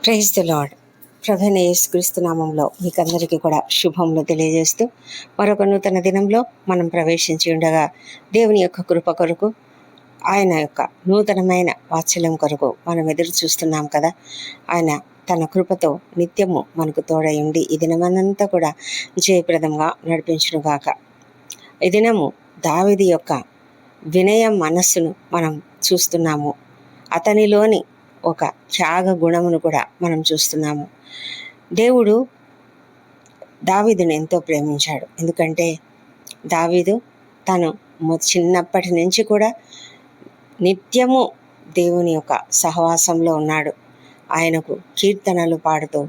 Praise the lord. ప్రభువైన యేసుక్రీస్తు నామంలో మీకందరికీ కూడా శుభములు తెలియజేస్తూ మరొక నూతన దినంలో మనం ప్రవేశించి ఉండగా దేవుని యొక్క కృప కొరకు, ఆయన యొక్క నూతనమైన వాత్సల్యం కొరకు మనం ఎదురు చూస్తున్నాం కదా. ఆయన తన కృపతో నిత్యము మనకు తోడై ఉండి ఈ దినమనంతా కూడా జయప్రదంగా నడిపించునుగాక. ఈ దినము దావీదు యొక్క వినయ మనస్సును మనం చూస్తున్నాము. అతనిలోని ఒక త్యాగ గుణమును కూడా మనం చూస్తున్నాము. దేవుడు దావీదును ఎంతో ప్రేమించాడు. ఎందుకంటే దావీదు తను చిన్నప్పటి నుంచి కూడా నిత్యము దేవుని యొక్క సహవాసంలో ఉన్నాడు. ఆయనకు కీర్తనలు పాడుతూ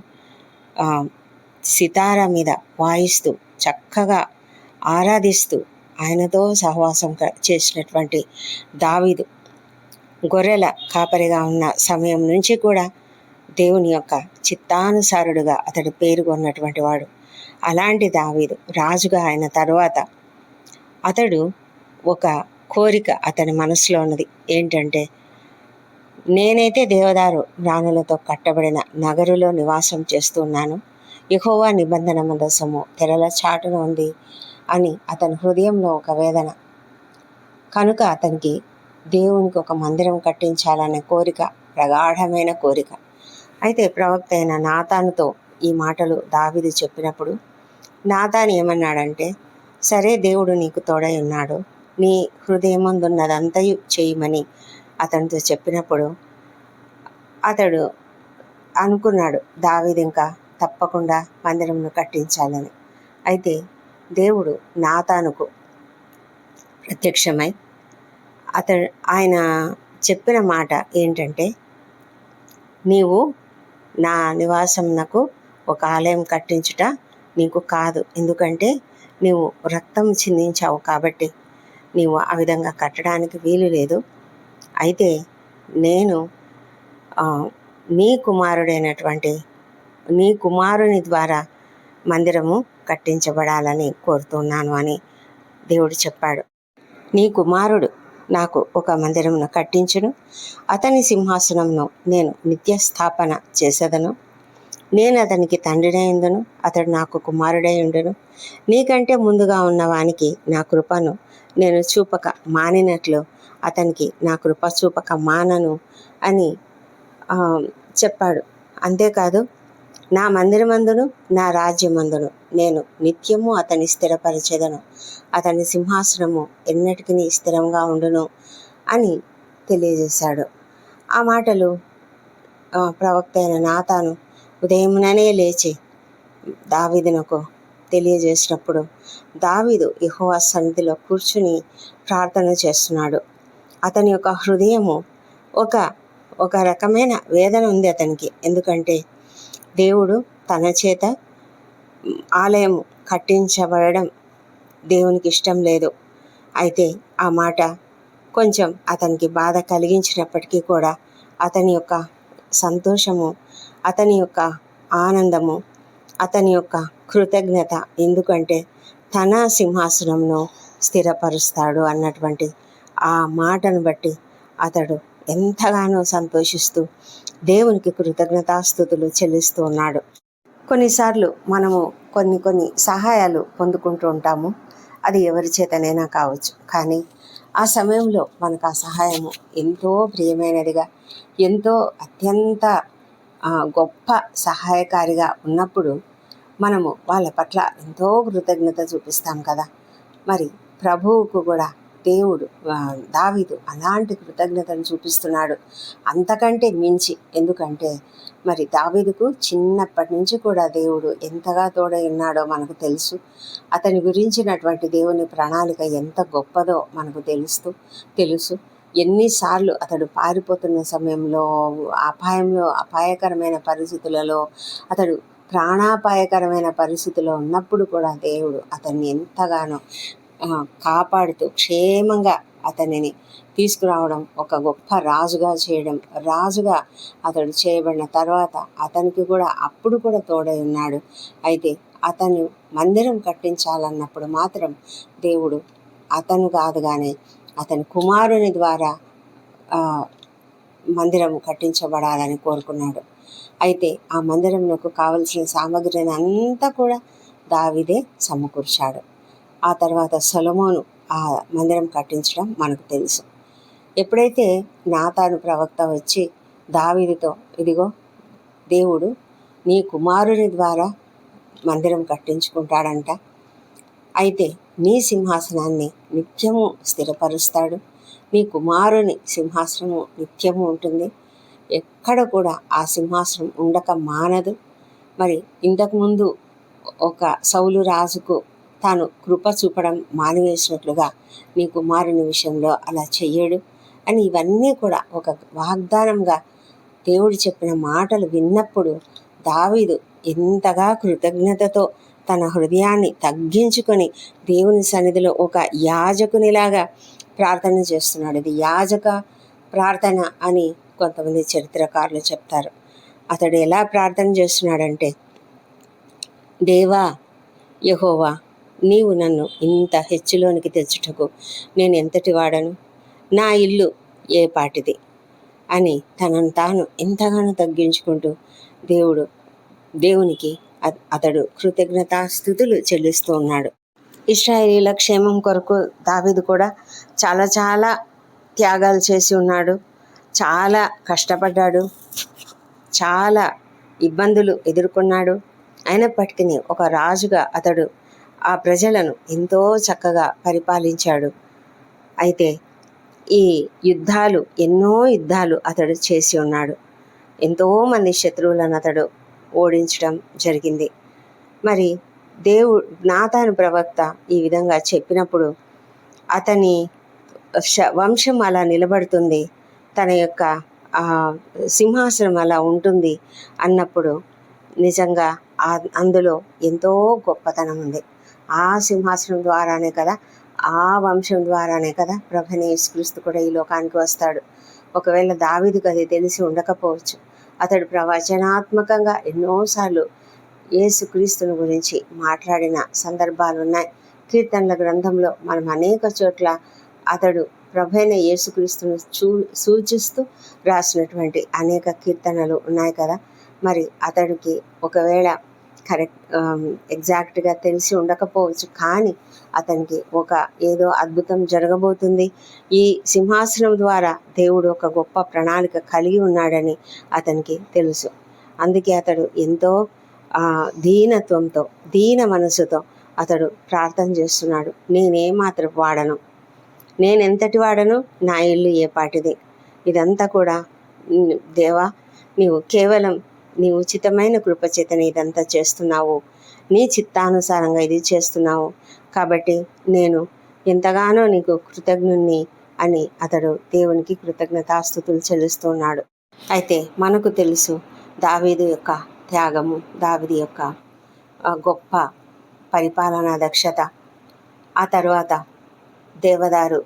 సితారా మీద వాయిస్తూ చక్కగా ఆరాధిస్తూ ఆయనతో సహవాసం చేసినటువంటి దావీదు గొర్రెల కాపరిగా ఉన్న సమయం నుంచి కూడా దేవుని యొక్క చిత్తానుసారుడుగా అతడు పేరుగొన్నటువంటి వాడు. అలాంటి దావీదు రాజుగా అయిన తర్వాత అతడు ఒక కోరిక అతని మనసులో ఉన్నది. ఏంటంటే, నేనైతే దేవదారు రాణులతో కట్టబడిన నగరులో నివాసం చేస్తున్నాను, యెహోవా నిబంధన మందసము తెరల చాటున ఉంది అని అతని హృదయంలో ఒక వేదన. కనుక అతనికి దేవునికి ఒక మందిరం కట్టించాలనే కోరిక, ప్రగాఢమైన కోరిక. అయితే ప్రవక్త అయిన నాతానుతో ఈ మాటలు దావీదు చెప్పినప్పుడు నాతాను ఏమన్నాడంటే, సరే, దేవుడు నీకు తోడై ఉన్నాడు, నీ హృదయమందున్నదంతయు చేయమని అతనితో చెప్పినప్పుడు అతడు అనుకున్నాడు, దావీదు ఇంకా తప్పకుండా మందిరంను కట్టించాలని. అయితే దేవుడు నాతానుకు ప్రత్యక్షమై ఆయన చెప్పిన మాట ఏంటంటే, నీవు నా నివాసమునకు ఒక ఆలయం కట్టించుట నీకు కాదు, ఎందుకంటే నీవు రక్తం చిందించావు కాబట్టి నీవు ఆ విధంగా కట్టడానికి వీలు లేదు. అయితే నేను నీ కుమారుని ద్వారా మందిరము కట్టించబడాలని కోరుతున్నాను అని దేవుడు చెప్పాడు. నీ కుమారుడు నాకు ఒక మందిరమును కట్టించును, అతని సింహాసనమును నేను నిత్య స్థాపన చేసేదను, నేను అతనికి తండ్రినై ఉండును, అతడు నాకు కుమారుడై ఉండును. నీకంటే ముందుగా ఉన్నవానికి నా కృపను నేను చూపక మానినట్లు అతనికి నా కృప చూపక మానను అని చెప్పాడు. అంతేకాదు, నా మందిరమందును నా రాజ్యమందును నేను నిత్యము అతని స్థిరపరిచెదను, అతని సింహాసనము ఎన్నటికీ స్థిరంగా ఉండును అని తెలియజేశాడు. ఆ మాటలు ప్రవక్త అయిన నాతాను ఉదయముననే లేచి దావీదునకు తెలియజేసినప్పుడు దావీదు యెహోవా సన్నిధిలో కూర్చుని ప్రార్థన చేస్తున్నాడు. అతని యొక్క హృదయము ఒక రకమైన వేదన ఉంది అతనికి. ఎందుకంటే దేవుడు తన చేత ఆలయం కట్టించబడడం దేవునికి ఇష్టం లేదు. అయితే ఆ మాట కొంచెం అతనికి బాధ కలిగించినప్పటికీ కూడా అతని యొక్క సంతోషము, అతని యొక్క ఆనందము, అతని యొక్క కృతజ్ఞత, ఎందుకంటే తన సింహాసనంను స్థిరపరుస్తాడు అన్నటువంటి ఆ మాటను బట్టి అతడు ఎంతగానో సంతోషిస్తూ దేవునికి కృతజ్ఞతాస్తుతులు చెల్లిస్తూ ఉన్నాడు. కొన్నిసార్లు మనము కొన్ని సహాయాలు పొందుకుంటూ ఉంటాము. అది ఎవరి చేతనైనా కావచ్చు. కానీ ఆ సమయంలో మనకు ఆ సహాయము ఎంతో ప్రియమైనదిగా, ఎంతో అత్యంత గొప్ప సహాయకారిగా ఉన్నప్పుడు మనము వాళ్ళ పట్ల ఎంతో కృతజ్ఞత చూపిస్తాం కదా. మరి ప్రభువుకు కూడా దేవుడు దావీదు అలాంటి కృతజ్ఞతను చూపిస్తున్నాడు, అంతకంటే మించి. ఎందుకంటే మరి దావీదుకు చిన్నప్పటి నుంచి కూడా దేవుడు ఎంతగా తోడై ఉన్నాడో మనకు తెలుసు. అతని గురించినటువంటి దేవుని ప్రణాళిక ఎంత గొప్పదో మనకు తెలుసు. ఎన్నిసార్లు అతడు పారిపోతున్న సమయంలో, అపాయకరమైన పరిస్థితులలో, అతడు ప్రాణాపాయకరమైన పరిస్థితిలో ఉన్నప్పుడు కూడా దేవుడు అతన్ని ఎంతగానో కాపాడుతూ క్షేమంగా అతనిని తీసుకురావడం, ఒక గొప్ప రాజుగా చేయడం, రాజుగా అతడు చేయబడిన తర్వాత అతనికి కూడా అప్పుడు కూడా తోడై ఉన్నాడు. అయితే అతను మందిరం కట్టించాలన్నప్పుడు మాత్రం దేవుడు అతను కాదు కానీ అతని కుమారుని ద్వారా మందిరం కట్టించబడాలని కోరుకున్నాడు. అయితే ఆ మందిరంకు కావలసిన సామగ్రిని అంతా కూడా దావీదే సమకూర్చాడు. ఆ తర్వాత సొలొమోను ఆ మందిరం కట్టించడం మనకు తెలుసు. ఎప్పుడైతే నాతాను ప్రవక్త వచ్చి దావీదుతో, ఇదిగో దేవుడు నీ కుమారుని ద్వారా మందిరం కట్టించుకుంటాడంట, అయితే నీ సింహాసనాన్ని నిత్యము స్థిరపరుస్తాడు, నీ కుమారుని సింహాసనము నిత్యము ఉంటుంది, ఎక్కడ కూడా ఆ సింహాసనం ఉండక మానదు. మరి ఇంతకుముందు ఒక సౌలు రాజుకు తాను కృప చూపడం మానివేసినట్లుగా నీ కుమారుని విషయంలో అలా చెయ్యడు అని ఇవన్నీ కూడా ఒక వాగ్దానంగా దేవుడు చెప్పిన మాటలు విన్నప్పుడు దావీదు ఎంతగా కృతజ్ఞతతో తన హృదయాన్ని తగ్గించుకొని దేవుని సన్నిధిలో ఒక యాజకునిలాగా ప్రార్థన చేస్తున్నాడు. ఇది యాజక ప్రార్థన అని కొంతమంది చరిత్రకారులు చెప్తారు. అతడు ఎలా ప్రార్థన చేస్తున్నాడంటే, దేవా యెహోవా, నీవు నన్ను ఇంత హెచ్చులోనికి తెచ్చుటకు నేను ఎంతటి వాడను, నా ఇల్లు ఏ పాటిది అని తనను తాను ఎంతగానో తగ్గించుకుంటూ దేవునికి అతడు కృతజ్ఞతాస్తుతులు చెల్లిస్తూ ఉన్నాడు. ఇశ్రాయేలీల క్షేమం కొరకు దావీదు కూడా చాలా త్యాగాలు చేసి ఉన్నాడు, చాలా కష్టపడ్డాడు, చాలా ఇబ్బందులు ఎదుర్కొన్నాడు. అయినప్పటికీ ఒక రాజుగా అతడు ఆ ప్రజలను ఎంతో చక్కగా పరిపాలించాడు. అయితే ఈ ఎన్నో యుద్ధాలు అతడు చేసి ఉన్నాడు. ఎంతోమంది శత్రువులను అతడు ఓడించడం జరిగింది. మరి నాతాను ప్రవక్త ఈ విధంగా చెప్పినప్పుడు అతని వంశం అలా నిలబడుతుంది, తన యొక్క సింహాసనం అలా ఉంటుంది అన్నప్పుడు నిజంగా అందులో ఎంతో గొప్పతనం ఉంది. ఆ సింహాసనం ద్వారానే కదా, ఆ వంశం ద్వారానే కదా ప్రభువైన యేసుక్రీస్తు కూడా ఈ లోకానికి వస్తాడు. ఒకవేళ దావీదుకు అది తెలిసి ఉండకపోవచ్చు. అతడు ప్రవచనాత్మకంగా ఎన్నోసార్లు యేసుక్రీస్తుని గురించి మాట్లాడిన సందర్భాలు ఉన్నాయి. కీర్తనల గ్రంథంలో మనం అనేక చోట్ల అతడు ప్రభువైన యేసుక్రీస్తును సూచిస్తూ రాసినటువంటి అనేక కీర్తనలు ఉన్నాయి కదా. మరి అతడికి ఒకవేళ ఎగ్జాక్ట్గా తెలిసి ఉండకపోవచ్చు, కానీ అతనికి ఏదో అద్భుతం జరగబోతుంది, ఈ సింహాసనం ద్వారా దేవుడు ఒక గొప్ప ప్రణాళిక కలిగి ఉన్నాడని అతనికి తెలుసు. అందుకే అతడు ఎంతో దీనత్వంతో, దీన మనసుతో అతడు ప్రార్థన చేస్తున్నాడు. నేనేమాత్రం వాడను, నేనెంతటి వాడను, నా ఇల్లు ఏ పాటిది. ఇదంతా కూడా దేవా, నీవు కేవలం నీ ఉచితమైన కృపచేతని ఇదంతా చేస్తున్నావు, నీ చిత్తానుసారంగా ఇది చేస్తున్నావు, కాబట్టి నేను ఎంతగానో నీకు కృతజ్ఞుణ్ణి అని అతడు దేవునికి కృతజ్ఞతాస్తుతులు చెల్లిస్తున్నాడు. అయితే మనకు తెలుసు దావీదు యొక్క త్యాగము, దావీదు యొక్క గొప్ప పరిపాలనా దక్షత. ఆ తర్వాత దేవదారు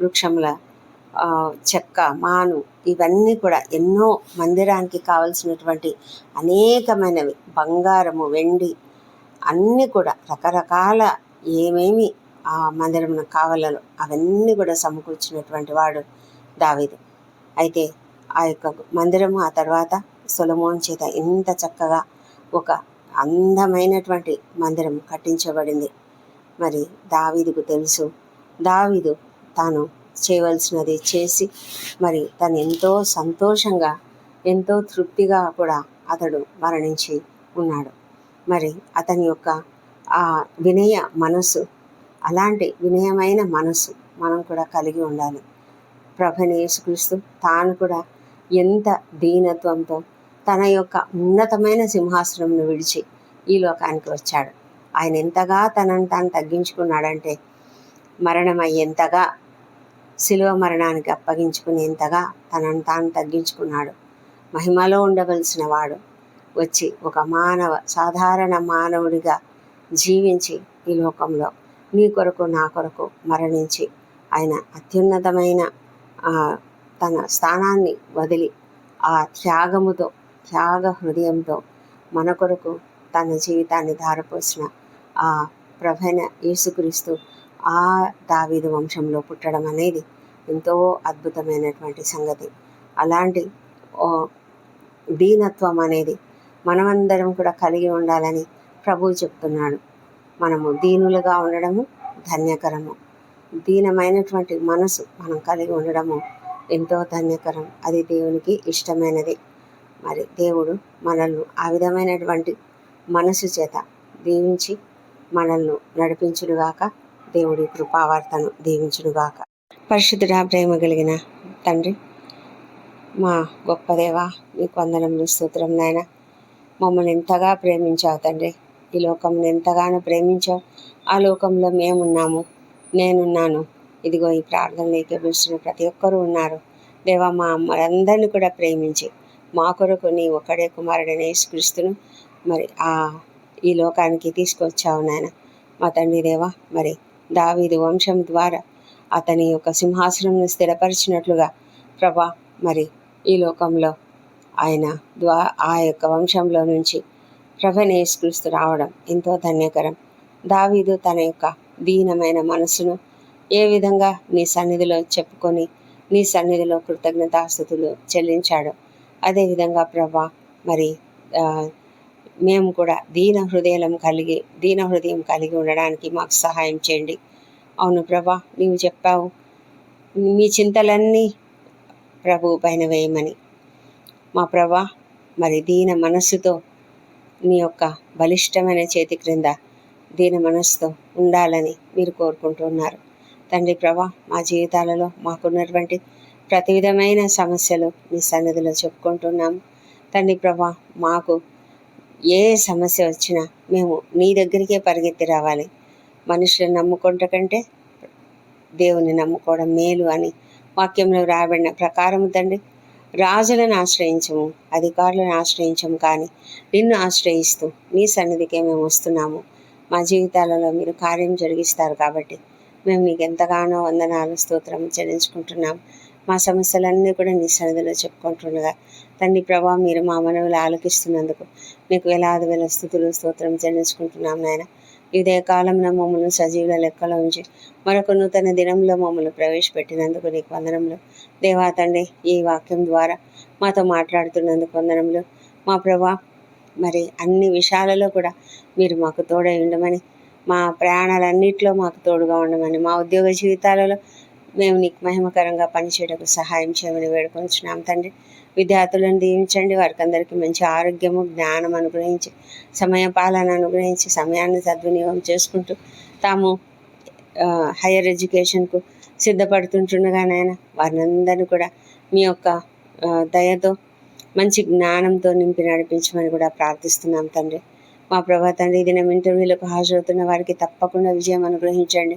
వృక్షముల చెక్క, మాను, ఇవన్నీ కూడా ఎన్నో మందిరానికి కావలసినటువంటి అనేకమైనవి, బంగారము, వెండి, అన్నీ కూడా రకరకాల ఏమేమి ఆ మందిరం కావాలలో అవన్నీ కూడా సమకూర్చినటువంటి వాడు దావీదు. అయితే ఆ యొక్క మందిరము ఆ తర్వాత సొలొమోను చేత ఇంత చక్కగా ఒక అందమైనటువంటి మందిరం కట్టించబడింది. మరి దావీదుకు తెలుసు, దావీదు తాను చేయవలసినది చేసి మరి తను ఎంతో సంతోషంగా, ఎంతో తృప్తిగా కూడా అతడు మరణించి ఉన్నాడు. మరి అతని యొక్క ఆ వినయ మనసు, అలాంటి వినయమైన మనసు మనం కూడా కలిగి ఉండాలి. ప్రభువైన యేసుక్రీస్తు తాను కూడా ఎంత దీనత్వంతో తన యొక్క ఉన్నతమైన సింహాసనంను విడిచి ఈ లోకానికి వచ్చాడు. ఆయన ఎంతగా తనను తాను తగ్గించుకున్నాడంటే, మరణమయ్యేంతగా, శిలువ మరణానికి అప్పగించుకునేంతగా తనను తాను తగ్గించుకున్నాడు. మహిమలో ఉండవలసిన వాడు వచ్చి ఒక సాధారణ మానవుడిగా జీవించి ఈ లోకంలో నీ కొరకు నా కొరకు మరణించి ఆయన అత్యున్నతమైన తన స్థానాన్ని వదిలి ఆ త్యాగ హృదయంతో మన కొరకు తన జీవితాన్ని ధారపోసిన ఆ ప్రభువైన యేసుక్రీస్తు ఆ దావీదు వంశంలో పుట్టడం అనేది ఎంతో అద్భుతమైనటువంటి సంగతి. అలాంటి దీనత్వం అనేది మనమందరం కూడా కలిగి ఉండాలని ప్రభువు చెప్తున్నాడు. మనము దీనులుగా ఉండడము ధన్యకరము. దీనమైనటువంటి మనసు మనం కలిగి ఉండడము ఎంతో ధన్యకరం. అది దేవునికి ఇష్టమైనది. మరి దేవుడు మనల్ని ఆ విధమైనటువంటి మనసు చేత దీవించి మనల్ని నడిపించుడుగాక. దేవుడి కృపావార్తను దీవించుడుగాక. పరిశుద్ధుడా, ప్రేమ కలిగిన తండ్రి, మా గొప్ప దేవా, నీకు వందనములు, స్తోత్రం నాయన. మమ్మల్ని ఎంతగా ప్రేమించావు తండ్రి. ఈ లోకంలో ఎంతగానో ప్రేమించావు. ఆ లోకంలో మేమున్నాము, నేనున్నాను. ఇదిగో ఈ ప్రార్థనలు ఏకీభవిస్తున్న ప్రతి ఒక్కరూ ఉన్నారు. దేవా, మా అమ్మలందరినీ కూడా ప్రేమించి మా కొరకు నీ ఒక్కడే కుమారుడైన యేసుక్రీస్తును మరి ఈ లోకానికి తీసుకొచ్చావు నాయన. మా తండ్రి దేవా, మరి దావీదు వంశం ద్వారా అతని యొక్క సింహాసనం స్థిరపరిచినట్లుగా ప్రభా, మరి ఈ లోకంలో ఆయన ఆ యొక్క వంశంలో నుంచి ప్రభువైన యేసుక్రీస్తు రావడం ఎంతో ధన్యకరం. దావీదు తన యొక్క దీనమైన మనసును ఏ విధంగా నీ సన్నిధిలో చెప్పుకొని నీ సన్నిధిలో కృతజ్ఞతాస్తుతులు చెల్లించాడు. అదేవిధంగా ప్రభా, మరి మేము కూడా దీన హృదయం కలిగి ఉండడానికి మాకు సహాయం చేయండి. అవును ప్రభా, నీవు చెప్పావు మీ చింతలన్నీ ప్రభువు పైన వేయమని. మా ప్రభా, మరి దీన మనస్సుతో నీ యొక్క బలిష్టమైన చేతి క్రింద దీన మనస్సుతో ఉండాలని మీరు కోరుకుంటున్నారు తండ్రి. ప్రభా, మా జీవితాలలో మాకున్నటువంటి ప్రతి విధమైన సమస్యలు నీ సన్నిధిలో చెప్పుకుంటున్నాము తండ్రి. ప్రభా, మాకు ఏ సమస్య వచ్చినా మేము నీ దగ్గరికే పరిగెత్తి రావాలి. మనుషులను నమ్ముకుంట కంటే దేవుని నమ్ముకోవడం మేలు అని వాక్యంలో రాబడిన ప్రకారము తండ్రి. రాజులను ఆశ్రయించము, అధికారులను ఆశ్రయించము, కానీ నిన్ను ఆశ్రయిస్తూ నీ సన్నిధికే మేము వస్తున్నాము. మా జీవితాలలో మీరు కార్యం జరిగిస్తారు కాబట్టి మేము నీకు ఎంతగానో వందనాలు, స్తోత్రం చెల్లించుకుంటున్నాము. మా సమస్యలన్నీ కూడా నీ సన్నిధిలో చెప్పుకుంటుండగా తండ్రి ప్రభా, మీరు మా మనవులు ఆలకిస్తున్నందుకు నీకు వేలాది వేల స్తుతులు, స్తోత్రం చెల్లించుకుంటున్నాం నాయన. ఇదే కాలంలో మమ్మల్ని సజీవుల లెక్కలో ఉంచి మరొక నూతన దినంలో మమ్మల్ని ప్రవేశపెట్టినందుకు నీకు వందనములు దేవా తండ్రి. ఈ వాక్యం ద్వారా మాతో మాట్లాడుతున్నందుకు వందనములు మా ప్రభా. మరి అన్ని విషయాలలో కూడా మీరు మాకు తోడై ఉండమని, మా ప్రయాణాలన్నింటిలో మాకు తోడుగా ఉండమని, మా ఉద్యోగ జీవితాలలో మేము నీకు మహిమకరంగా పనిచేయడానికి సహాయం చేయమని వేడుకొంచున్నాం తండ్రి. విద్యార్థులను దీవించండి. వారికి అందరికీ మంచి ఆరోగ్యము, జ్ఞానం అనుగ్రహించి, సమయ పాలన అనుగ్రహించి, సమయాన్ని సద్వినియోగం చేసుకుంటూ తాము హయ్యర్ ఎడ్యుకేషన్కు సిద్ధపడుతుంటుండగానైనా వారిని అందరినీ కూడా మీ యొక్క దయతో మంచి జ్ఞానంతో నింపి నడిపించమని కూడా ప్రార్థిస్తున్నాం తండ్రి. మా ప్రభా తండ్రి, ఈ దినం ఇంటర్వ్యూలకు హాజరవుతున్న వారికి తప్పకుండా విజయం అనుగ్రహించండి.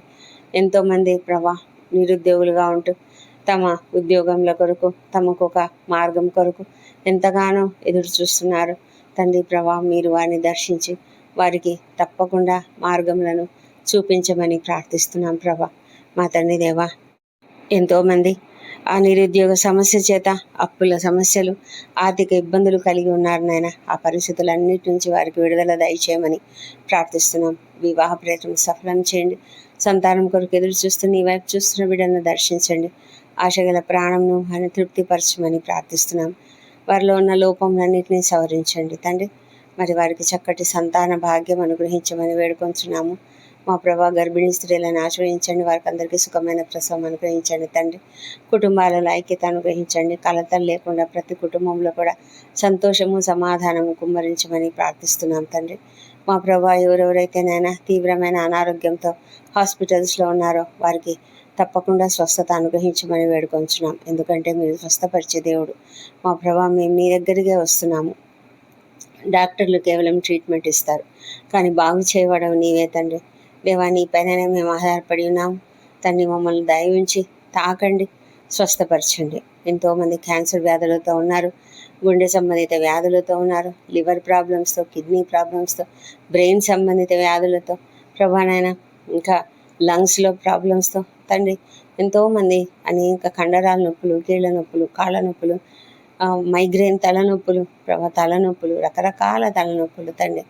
ఎంతోమంది ప్రభా నిరుద్యోగులుగా ఉంటూ తమ ఉద్యోగంల కొరకు, తమకు ఒక మార్గం కొరకు ఎంతగానో ఎదురు చూస్తున్నారు తండ్రి. ప్రభా, మీరు వారిని దర్శించి వారికి తప్పకుండా మార్గములను చూపించమని ప్రార్థిస్తున్నాం ప్రభా. మా తండ్రి దేవా, ఎంతోమంది ఆ నిరుద్యోగ సమస్య చేత అప్పుల సమస్యలు, ఆర్థిక ఇబ్బందులు కలిగి ఉన్నారు నాయన. ఆ పరిస్థితులన్నిటి నుంచి వారికి విడుదల దయచేయమని ప్రార్థిస్తున్నాం. వివాహ ప్రయత్నం సఫలం చేయండి. సంతానం కొరకు ఎదురు చూస్తూ నీ వైపు చూస్తున్న బిడ్డలను దర్శించండి. ఆశగల ప్రాణంను ఆయన తృప్తిపరచమని ప్రార్థిస్తున్నాం. వారిలో ఉన్న లోపంలన్నింటినీ సవరించండి తండ్రి. మరి వారికి చక్కటి సంతాన భాగ్యం అనుగ్రహించమని వేడుకొంచున్నాము. మా ప్రభా, గర్భిణీ స్త్రీలను ఆశ్రయించండి. వారికి అందరికీ సుఖమైన ప్రసవం అనుగ్రహించండి తండ్రి. కుటుంబాలలో ఐక్యత అనుగ్రహించండి. కలతలు లేకుండా ప్రతి కుటుంబంలో కూడా సంతోషము, సమాధానము కుమ్మరించమని ప్రార్థిస్తున్నాం తండ్రి. మా ప్రభా, ఎవరెవరైతే నైనా తీవ్రమైన అనారోగ్యంతో హాస్పిటల్స్లో ఉన్నారో వారికి తప్పకుండా స్వస్థత అనుగ్రహించమని వేడుకొంచున్నాం. ఎందుకంటే మీరు స్వస్థపరిచే దేవుడు. మా ప్రభా, మేము మీ దగ్గరికే వస్తున్నాము. డాక్టర్లు కేవలం ట్రీట్మెంట్ ఇస్తారు, కానీ బాగు చేయవడం నీవే తండ్రి. దేవా, నీ పైననే మేము ఆధారపడి ఉన్నాము తండ్రి. మమ్మల్ని దయవుంచి తాకండి, స్వస్థపరచండి. ఎంతోమంది క్యాన్సర్ వ్యాధులతో ఉన్నారు, గుండె సంబంధిత వ్యాధులతో ఉన్నారు, లివర్ ప్రాబ్లమ్స్తో, కిడ్నీ ప్రాబ్లమ్స్తో, బ్రెయిన్ సంబంధిత వ్యాధులతో ప్రభానైనా, ఇంకా లంగ్స్లో ప్రాబ్లమ్స్తో తండ్రి. ఎంతోమంది అనేక కండరాల నొప్పులు, కీళ్ళ నొప్పులు, కాళ్ళ నొప్పులు, మైగ్రేన్ తలనొప్పులు తలనొప్పులు, రకరకాల తలనొప్పులు తండ్రి,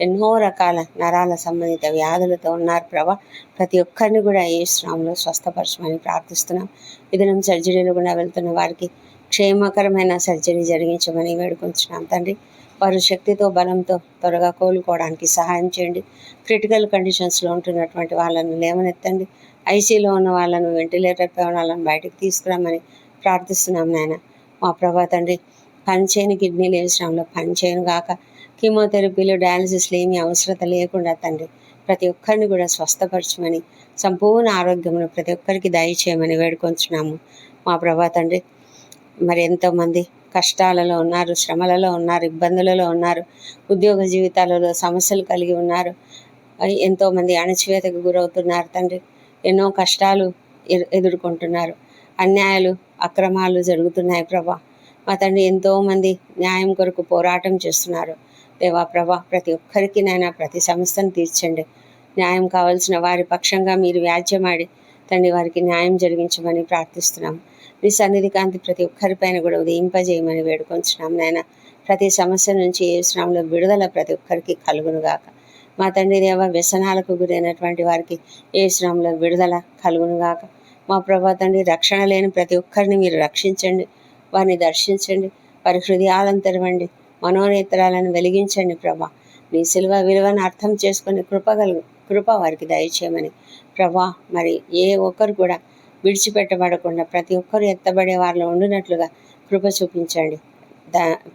ఎన్నో రకాల నరాల సంబంధిత వ్యాధులతో ఉన్నారు ప్రభా. ప్రతి ఒక్కరిని కూడా ఏ శ్రామంలో స్వస్థపరచమని ప్రార్థిస్తున్నాం. ఇదనం సర్జరీలు కూడా వెళ్తున్న వారికి క్షేమకరమైన సర్జరీ జరిగించమని వేడుకొంచున్నాం తండ్రి. వారు శక్తితో బలంతో త్వరగా కోలుకోవడానికి సహాయం చేయండి. క్రిటికల్ కండిషన్స్లో ఉంటున్నటువంటి వాళ్ళను లేవనెత్తండి. ఐసీలో ఉన్న వాళ్ళను, వెంటిలేటర్పై ఉన్న వాళ్ళని బయటకు తీసుకురామని ప్రార్థిస్తున్నాం నాయన. మా ప్రభా తండ్రి, పనిచేయని కిడ్నీలు ఏ శ్రమంలో పనిచేయను గాక, కీమోథెరపీలు, డయాలసిస్లు ఏమీ అవసరత లేకుండా తండ్రి ప్రతి ఒక్కరిని కూడా స్వస్థపరచమని, సంపూర్ణ ఆరోగ్యమును ప్రతి ఒక్కరికి దయచేయమని వేడుకొంచున్నాము. మా ప్రభా తండ్రి, మరి ఎంతోమంది కష్టాలలో ఉన్నారు, శ్రమలలో ఉన్నారు, ఇబ్బందులలో ఉన్నారు, ఉద్యోగ జీవితాలలో సమస్యలు కలిగి ఉన్నారు, ఎంతోమంది అణచివేతకు గురవుతున్నారు తండ్రి. ఎన్నో కష్టాలు ఎదుర్కొంటున్నారు, అన్యాయాలు అక్రమాలు జరుగుతున్నాయి ప్రభా. మా తండ్రి, ఎంతోమంది న్యాయం కొరకు పోరాటం చేస్తున్నారు దేవా ప్రభా. ప్రతి ఒక్కరికి నైనా ప్రతి సమస్యను తీర్చండి. న్యాయం కావాల్సిన వారి పక్షంగా మీరు వ్యాజ్యమాడి తండ్రి వారికి న్యాయం జరిగించమని ప్రార్థిస్తున్నాం. నీ సన్నిధి కాంతి ప్రతి ఒక్కరిపైన కూడా ఉదయింపజేయమని వేడుకొంచున్నాం నాయన. ప్రతి సమస్య నుంచి ఏ శ్రమంలో విడుదల ప్రతి ఒక్కరికి కలుగునుగాక. మా తండ్రి దేవ, వ్యసనాలకు గురైనటువంటి వారికి ఏ శ్రమంలో విడుదల కలుగునుగాక. మా ప్రభా తండ్రి, రక్షణ లేని ప్రతి ఒక్కరిని మీరు రక్షించండి, వారిని దర్శించండి, వారి హృదయాలను తెరవండి, మనోనేత్రాలను వెలిగించండి ప్రభా. నీ సిలువ విలువను అర్థం చేసుకొని కృప వారికి దయచేయమని ప్రభా. మరి ఏ ఒక్కరు కూడా విడిచిపెట్టబడకుండా ప్రతి ఒక్కరు ఎత్తబడే వారిలో ఉండినట్లుగా కృప చూపించండి.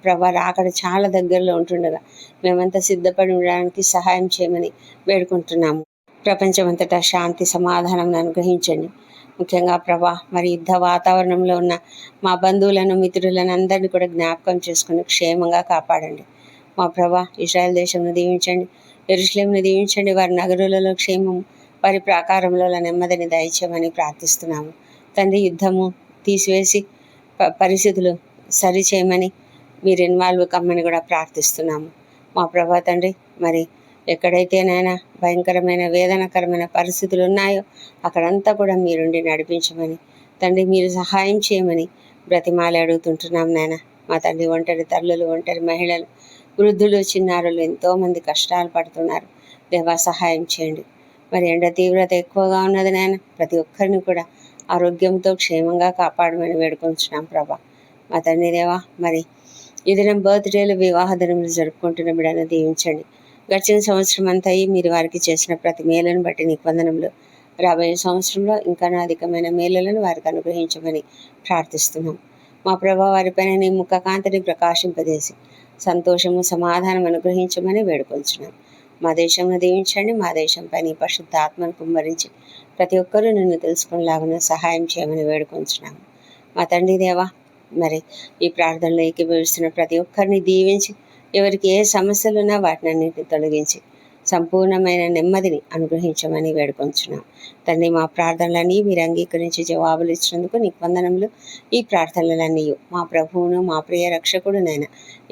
ప్రభా, అక్కడ చాలా దగ్గరలో ఉంటుండగా మేమంతా సిద్ధపడి ఉండడానికి సహాయం చేయమని వేడుకుంటున్నాము. ప్రపంచమంతటా శాంతి సమాధానం అనుగ్రహించండి. ముఖ్యంగా ప్రభా, మరి యుద్ధ వాతావరణంలో ఉన్న మా బంధువులను, మిత్రులను అందరినీ కూడా జ్ఞాపకం చేసుకుని క్షేమంగా కాపాడండి. మా ప్రభా, ఇశ్రాయేల్ దేశంను దీవించండి, యెరూషలేమును దీవించండి. వారి నగరులలో క్షేమము, వారి ప్రాకారంలో నెమ్మదిని దయచేయమని ప్రార్థిస్తున్నాము తండ్రి. యుద్ధము తీసివేసి పరిస్థితులు సరిచేయమని మీరు ఇన్వాల్వ్ కమ్మని కూడా ప్రార్థిస్తున్నాము. మా ప్రభా తండ్రి, మరి ఎక్కడైతేనైనా భయంకరమైన వేదనకరమైన పరిస్థితులు ఉన్నాయో అక్కడంతా కూడా మీరుండి నడిపించమని తండ్రి, మీరు సహాయం చేయమని బ్రతిమాలి అడుగుతుంటున్నాం నాయన. మా తండ్రి, ఒంటరి తల్లులు, ఒంటరి మహిళలు, వృద్ధులు, చిన్నారులు ఎంతోమంది కష్టాలు పడుతున్నారు దేవా, సహాయం చేయండి. మరి ఎండ తీవ్రత ఎక్కువగా ఉన్నది నాయన, ప్రతి ఒక్కరిని కూడా ఆరోగ్యంతో క్షేమంగా కాపాడమని వేడుకొంచున్నాం ప్రభా. మా తండ్రి దేవా, మరి ఈ దినం బర్త్డేలు, వివాహ దినములు జరుపుకుంటున్న బిడ్డను దీవించండి. గడిచిన సంవత్సరం అంతా మీరు వారికి చేసిన ప్రతి మేలను బట్టి నీకు వందనములు. రాబోయే సంవత్సరంలో ఇంకా అధికమైన మేలులను వారికి అనుగ్రహించమని ప్రార్థిస్తున్నాం. మా ప్రభా, వారిపైన నీ ముఖ కాంతిని ప్రకాశింపజేసి సంతోషము, సమాధానం అనుగ్రహించమని వేడుకొంచున్నాం. మా దేశంను దీవించండి. మా దేశంపై నీ పరిశుద్ధ ఆత్మను కుమ్మరించి ప్రతి ఒక్కరూ నిన్ను తెలుసుకునేలాగా సహాయం చేయమని వేడుకొంచున్నాము. మా తండ్రి దేవా, మరి ఈ ప్రార్థనలో ఏకీభవిస్తున్న ప్రతి ఒక్కరిని దీవించి, ఎవరికి ఏ సమస్యలున్నా వాటిని అన్నింటినీ తొలగించి సంపూర్ణమైన నెమ్మదిని అనుగ్రహించమని వేడుకొంచున్నాం తండ్రి. మా ప్రార్థనలన్నీ మీరు అంగీకరించి జవాబులు ఇచ్చినందుకు నీకు వందనములు. ఈ ప్రార్థనలన్నీ మా ప్రభువును, మా ప్రియ రక్షకుడునైన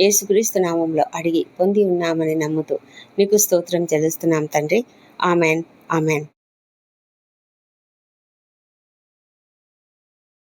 యేసుక్రీస్తు నామంలో అడిగి పొంది ఉన్నామని నమ్ముతూ నీకు స్తోత్రం చెల్లిస్తున్నాం తండ్రి. Amen, amen.